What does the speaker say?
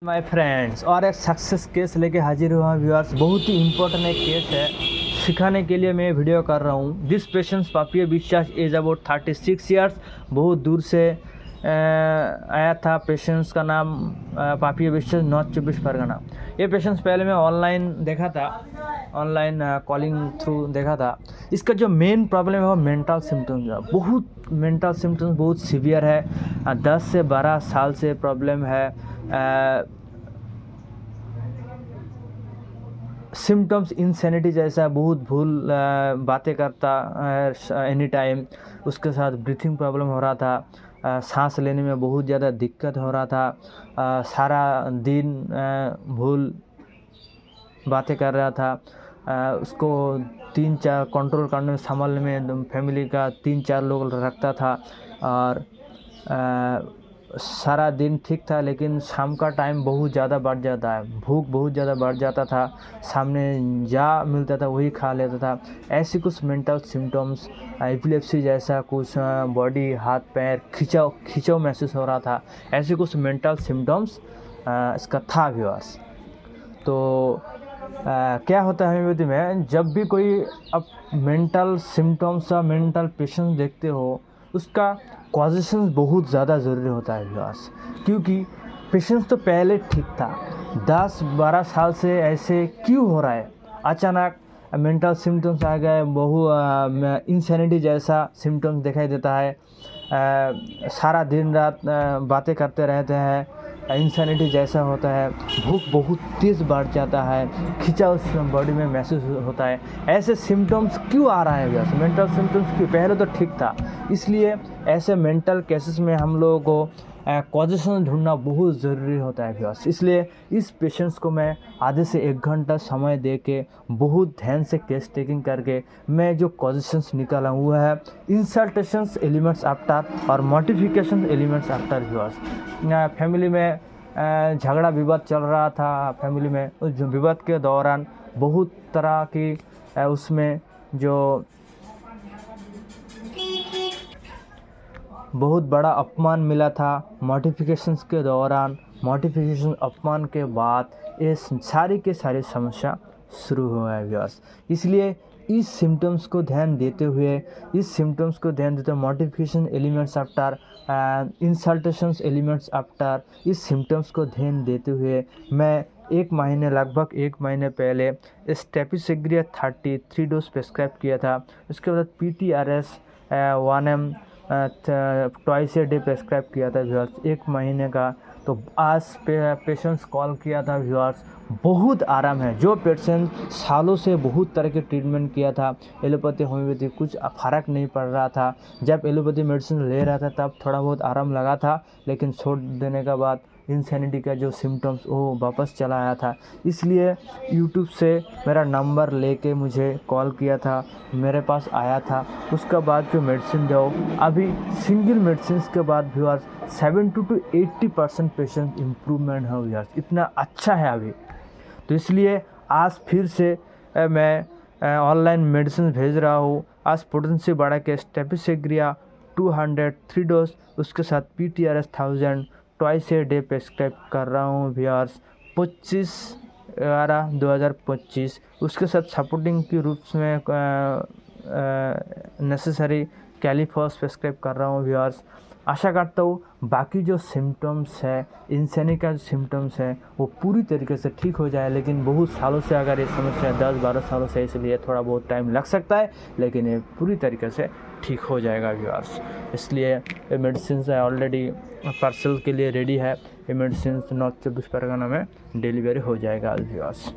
My friends और एक success case लेके हाजिर हुआ व्यूअर्स। बहुत ही इम्पोर्टेंट एक केस है, सिखाने के लिए मैं वीडियो कर रहा हूँ। दिस पेशेंट्स पापिया विश्वास एज अबाउट 36 ईयर्स, बहुत दूर से आया था। पेशेंट्स का नाम पापिया विश्वास, नॉर्थ 24 परगना। ये पेशेंट्स पहले मैं ऑनलाइन देखा था, ऑनलाइन कॉलिंग थ्रू देखा था। इसका जो मेन प्रॉब्लम है वो मेंटल सिम्टम्स है। बहुत मेंटल सिम्टम्स बहुत सीवियर है। 10 से 12 साल से प्रॉब्लम है। सिम्टम्स इंसैनिटी जैसा, बहुत भूल बातें करता एनी टाइम। उसके साथ ब्रीथिंग प्रॉब्लम हो रहा था, सांस लेने में बहुत ज़्यादा दिक्कत हो रहा था। सारा दिन भूल बातें कर रहा था। उसको 3-4 कंट्रोल करने में, संभालने में फैमिली का 3-4 लोग रखता था। और सारा दिन ठीक था, लेकिन शाम का टाइम बहुत ज़्यादा बढ़ जाता है, भूख बहुत ज़्यादा बढ़ जाता था। सामने जा मिलता था वही खा लेता था। ऐसे कुछ मेंटल सिम्टम्स, एपिलेप्सी जैसा कुछ, बॉडी हाथ पैर खिंचाव महसूस हो रहा था। ऐसे कुछ मेंटल सिम्टम्स इसका था व्यूअर्स। तो क्या होता है होम्योपैथी में, जब भी कोई अब मेंटल सिम्टम्स या मेंटल पेशेंट देखते हो, उसका कॉजेशन बहुत ज़्यादा ज़रूरी होता है व्यूअर्स। क्योंकि पेशेंट तो पहले ठीक था, 10-12 साल से ऐसे क्यों हो रहा है? अचानक मेंटल सिम्टम्स आ गए, इंसैनिटी जैसा सिम्टम्स दिखाई देता है। सारा दिन रात बातें करते रहते हैं, इंसैनिटी जैसा होता है। भूख बहुत तेज़ बढ़ जाता है, खिंचाव उस बॉडी में महसूस होता है। ऐसे सिम्टम्स क्यों आ रहा है व्यूअर्स? मेंटल सिम्टम्स क्यों? पहले तो ठीक था। इसलिए ऐसे मेंटल केसेस में हम लोगों को कॉजेशन ढूंढना बहुत ज़रूरी होता है व्यूअर्स। इसलिए इस पेशेंट्स को मैं आधे से 1 घंटा समय दे के बहुत ध्यान से केस टेकिंग करके मैं जो कॉजेशंस निकाला हुआ है, इंसल्टेशंस एलिमेंट्स आफ्टर और modification elements after viewers. Family में झगड़ा विवाद चल रहा था फैमिली में। उस विवाद के दौरान बहुत तरह की उसमें जो बहुत बड़ा अपमान मिला था मॉडिफिकेशंस के दौरान। मॉडिफिकेशन अपमान के बाद ये सारी के सारी समस्या शुरू हुआ है व्यूअर्स। इसलिए इस सिम्टम्स को ध्यान देते हुए, modification elements after, insulations elements after, इस सिम्टम्स को ध्यान देते हुए मैं लगभग 1 महीने पहले स्टेपिसेग्रिया 33 डोज प्रेस्क्राइब किया था। उसके बाद PTRS 1M twice a day prescribe किया था व्यूअर्स, 1 महीने का। तो आज पेशेंट्स कॉल किया था व्यूअर्स, बहुत आराम है। जो पेशेंट सालों से बहुत तरह के ट्रीटमेंट किया था, एलोपैथी होम्योपैथी, कुछ फ़र्क नहीं पड़ रहा था। जब एलोपैथी मेडिसिन ले रहा था तब थोड़ा बहुत आराम लगा था, लेकिन छोड़ देने के बाद इंसैनिटी का जो सिम्टम्स वो वापस चला आया था। इसलिए यूट्यूब से मेरा नंबर लेके मुझे कॉल किया था, मेरे पास आया था। उसके बाद जो मेडिसिन दो, अभी सिंगल मेडिसिन के बाद व्यूअर्स 70 to 80% पेशेंट इम्प्रूवमेंट है व्यूअर्स। इतना अच्छा है अभी। तो इसलिए आज फिर से मैं ऑनलाइन मेडिसिन भेज रहा हूँ। आज पोटेंसी बढ़ा के स्टेपिसेग्रिया 203 डोज, उसके साथ PTRS 1000 twice a day prescribe कर रहा हूँ व्यूअर्स। 25/11/2025 उसके साथ सपोर्टिंग के रूप में नेसेसरी कैलिफॉस प्रेस्क्राइब कर रहा हूँ व्यूअर्स। आशा करता हूँ बाकी जो सिम्टम्स है, इंसैनिटी का जो सिम्टम्स है, वो पूरी तरीके से ठीक हो जाए। लेकिन बहुत सालों से अगर ये समस्या 10-12 सालों से, इसलिए थोड़ा बहुत टाइम लग सकता है, लेकिन ये पूरी तरीके से ठीक हो जाएगा व्यूअर्स। इसलिए ये मेडिसिन ऑलरेडी पार्सल के लिए रेडी है। ये मेडिसिन नॉर्थ 24 परगना में डिलीवरी हो जाएगा व्यूअर्स।